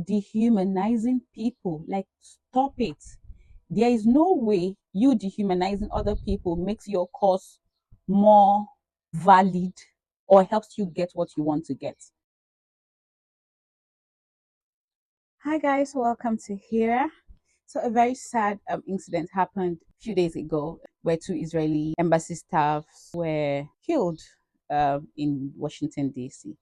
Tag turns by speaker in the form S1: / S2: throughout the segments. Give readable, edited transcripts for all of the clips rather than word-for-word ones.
S1: dehumanizing people. Like, stop it. There is no way you dehumanizing other people makes your cause more valid or helps you get what you want to get. Hi guys, welcome to HIRA. So a very sad incident happened a few days ago where two Israeli embassy staffs were killed in Washington, D.C.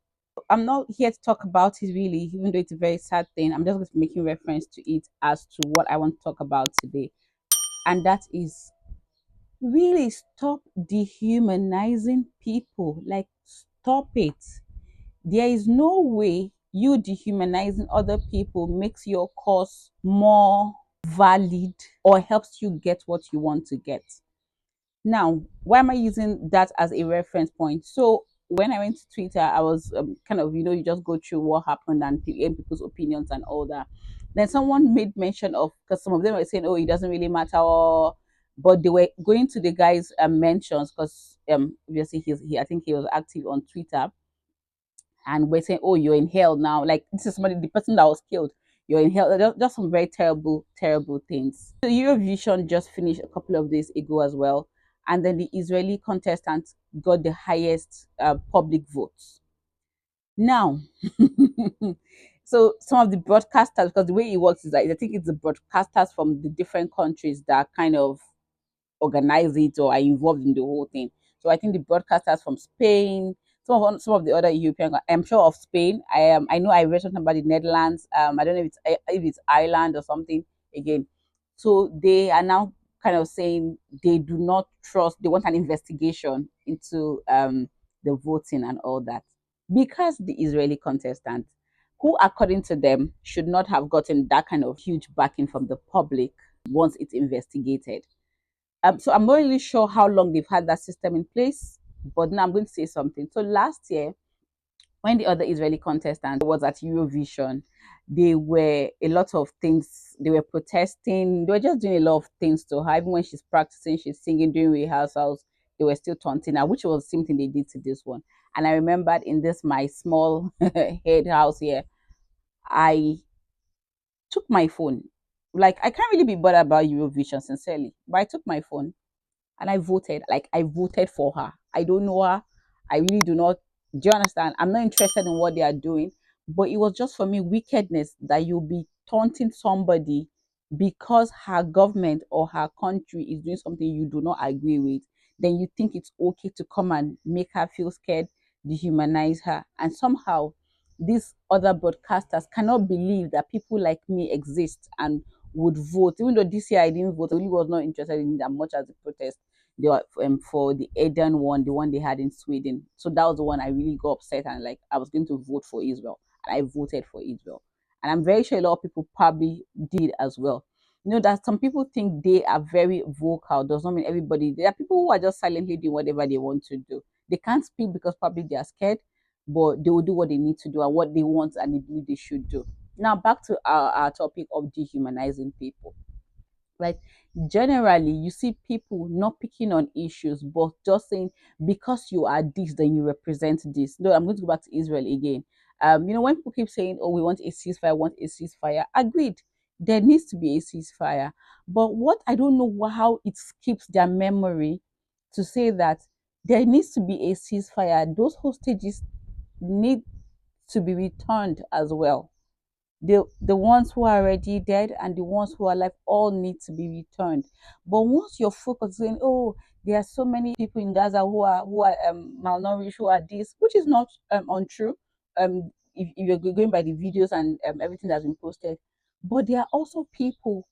S1: I'm not here to talk about it really, even though it's a very sad thing. I'm just going to be making reference to it as to what I want to talk about today. And that is really stop dehumanizing people. Like, stop it. There is no way you dehumanizing other people makes your cause more valid or helps you get what you want to get. Now, why am I using that as a reference point? So, when I went to Twitter, I was kind of, you just go through what happened and people's opinions and all that. Then someone made mention of, because some of them were saying, oh, it doesn't really matter, or, but they were going to the guy's mentions because obviously I think he was active on Twitter, and we're saying, oh, you're in hell now. Like, this is somebody, the person that was killed, you're in hell. Just some very terrible, terrible things. So Eurovision just finished a couple of days ago as well. And then the Israeli contestant got the highest public votes. Now, so some of the broadcasters, because the way it works is that I think it's the broadcasters from the different countries that kind of organize it or are involved in the whole thing. So I think the broadcasters from Spain, some of the other European, I'm sure of Spain. I know I read something about the Netherlands. I don't know if it's Ireland or something again. So they are now kind of saying they do not trust. They want an investigation into the voting and all that, because the Israeli contestant, who according to them should not have gotten that kind of huge backing from the public once it's investigated. So I'm not really sure how long they've had that system in place, but now I'm going to say something. So last year, when the other Israeli contestant was at Eurovision, they were a lot of things. They were protesting. They were just doing a lot of things to her. Even when she's practicing, she's singing, doing rehearsals, they were still taunting her, which was the same thing they did to this one. And I remembered in this my small head house here, I took my phone. Like, I can't really be bothered about Eurovision, sincerely, but I took my phone and I voted. Like, I voted for her. I don't know her. I really do not. Do you understand? I'm not interested in what they are doing, but it was just for me wickedness that you'll be taunting somebody because her government or her country is doing something you do not agree with. Then you think it's okay to come and make her feel scared, dehumanize her, and somehow these other broadcasters cannot believe that people like me exist and would vote. Even though this year I didn't vote, I really was not interested in that much as the protest. They were for the Eden one, the one they had in Sweden. So that was the one I really got upset and like I was going to vote for Israel, and I voted for Israel. And I'm very sure a lot of people probably did as well. That some people think they are very vocal does not mean everybody. There are people who are just silently doing whatever they want to do. They can't speak because probably they are scared, but they will do what they need to do and what they want and they believe they should do. Now back to our topic of dehumanizing people. Like, generally you see people not picking on issues but just saying, because you are this, then you represent this. No, I'm going to go back to Israel again. When people keep saying, oh, we want a ceasefire, want a ceasefire, agreed, there needs to be a ceasefire. But what I don't know how it skips their memory to say that there needs to be a ceasefire. Those hostages need to be returned as well. The ones who are already dead and the ones who are alive all need to be returned. But once you're focusing, oh, there are so many people in Gaza who are malnourished, who are this, which is not untrue. If you're going by the videos and everything that's been posted, but there are also people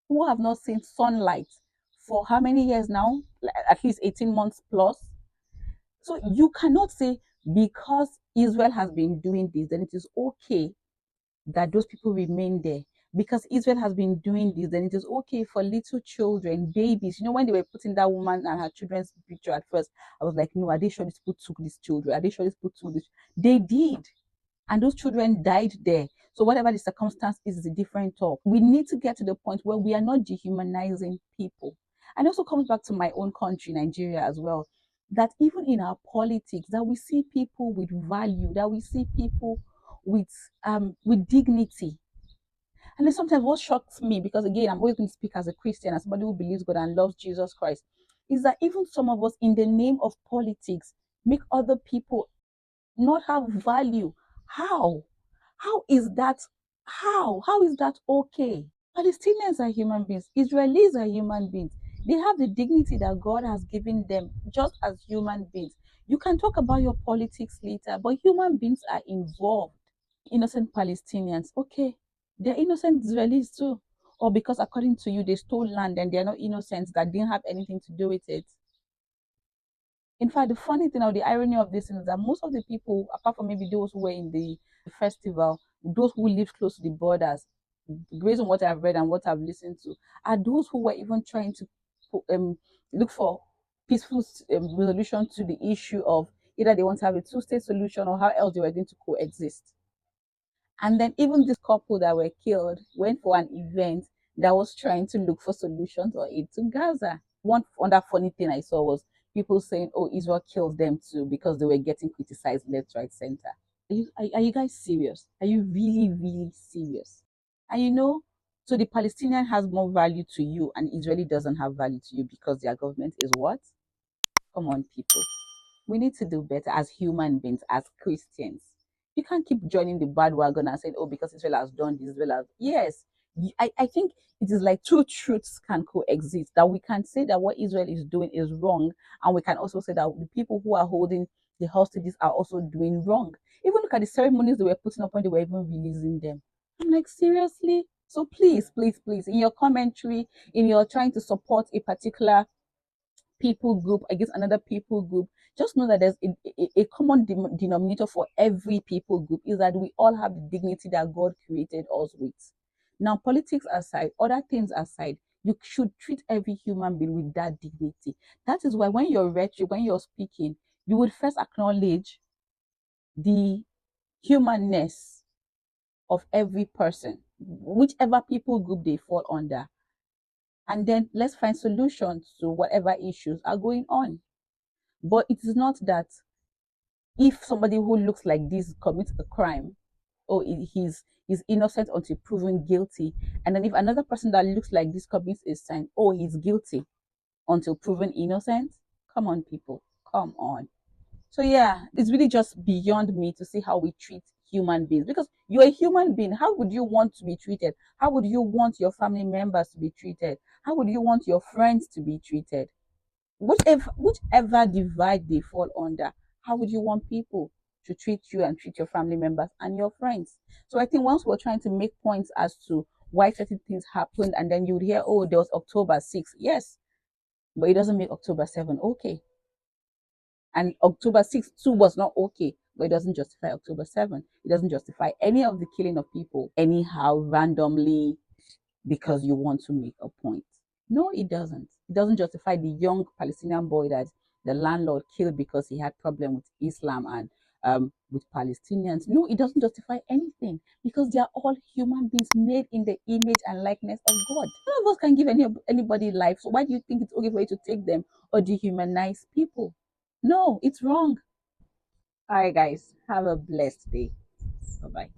S1: who have not seen sunlight for how many years now? At least 18 months plus. So you cannot say because Israel has been doing this, then it is okay that those people remain there. Because Israel has been doing this, then it is okay for little children, babies. When they were putting that woman and her children's picture at first, I was like, no, are they sure these people took these children? Are they sure these people took this? They did. And those children died there. So whatever the circumstance is a different talk. We need to get to the point where we are not dehumanizing people. And it also comes back to my own country, Nigeria, as well. That even in our politics, that we see people with value, that we see people with dignity. And then sometimes what shocks me, because again, I'm always going to speak as a Christian, as somebody who believes God and loves Jesus Christ, is that even some of us, in the name of politics, make other people not have value. How? How is that? How? How is that okay? Palestinians are human beings. Israelis are human beings. They have the dignity that God has given them just as human beings. You can talk about your politics later, but human beings are involved. Innocent Palestinians, okay, they're innocent Israelis too. Or because according to you, they stole land and they're not innocent, that didn't have anything to do with it. In fact, the funny thing or the irony of this is that most of the people, apart from maybe those who were in the festival, those who lived close to the borders, based on what I've read and what I've listened to, are those who were even trying to look for peaceful resolution to the issue of either they want to have a two-state solution or how else they were going to coexist. And then even this couple that were killed went for an event that was trying to look for solutions or aid to Gaza. One other funny thing I saw was people saying, "Oh, Israel killed them too," because they were getting criticized left, right, center. Are you guys serious? Are you really, really serious? And so the Palestinian has more value to you, and Israeli doesn't have value to you because their government is what? Come on, people. We need to do better as human beings, as Christians. You can't keep joining the bandwagon and saying, "Oh, because Israel has done this, Israel has." Yes, I think it is like two truths can coexist. That we can say that what Israel is doing is wrong, and we can also say that the people who are holding the hostages are also doing wrong. Even look at the ceremonies they were putting up when they were even releasing them. I'm like, seriously? So please, please, please, in your commentary, in your trying to support a particular people group against another people group, just know that there's a common denominator for every people group is that we all have the dignity that God created us with. Now, politics aside, other things aside, you should treat every human being with that dignity. That is why when you're rhetoric, when you're speaking, you would first acknowledge the humanness of every person, whichever people group they fall under. And then let's find solutions to whatever issues are going on. But it is not that if somebody who looks like this commits a crime, or he's innocent until proven guilty, and then if another person that looks like this commits a crime, oh, he's guilty until proven innocent. Come on, people, come on. So yeah, it's really just beyond me to see how we treat human beings, because you're a human being. How would you want to be treated? How would you want your family members to be treated? How would you want your friends to be treated? Whichever divide they fall under, how would you want people to treat you and treat your family members and your friends? So I think once we're trying to make points as to why certain things happened, and then you would hear, "Oh, there was October 6th." Yes, but it doesn't make October 7th okay. And October 6th too was not okay, but it doesn't justify October 7th. It doesn't justify any of the killing of people anyhow, randomly, because you want to make a point. No, it doesn't. It doesn't justify the young Palestinian boy that the landlord killed because he had problem with Islam and with Palestinians. No, it doesn't justify anything because they are all human beings made in the image and likeness of God. None of us can give anybody life. So why do you think it's okay for you to take them or dehumanize people? No, it's wrong. All right, guys, have a blessed day. Bye bye.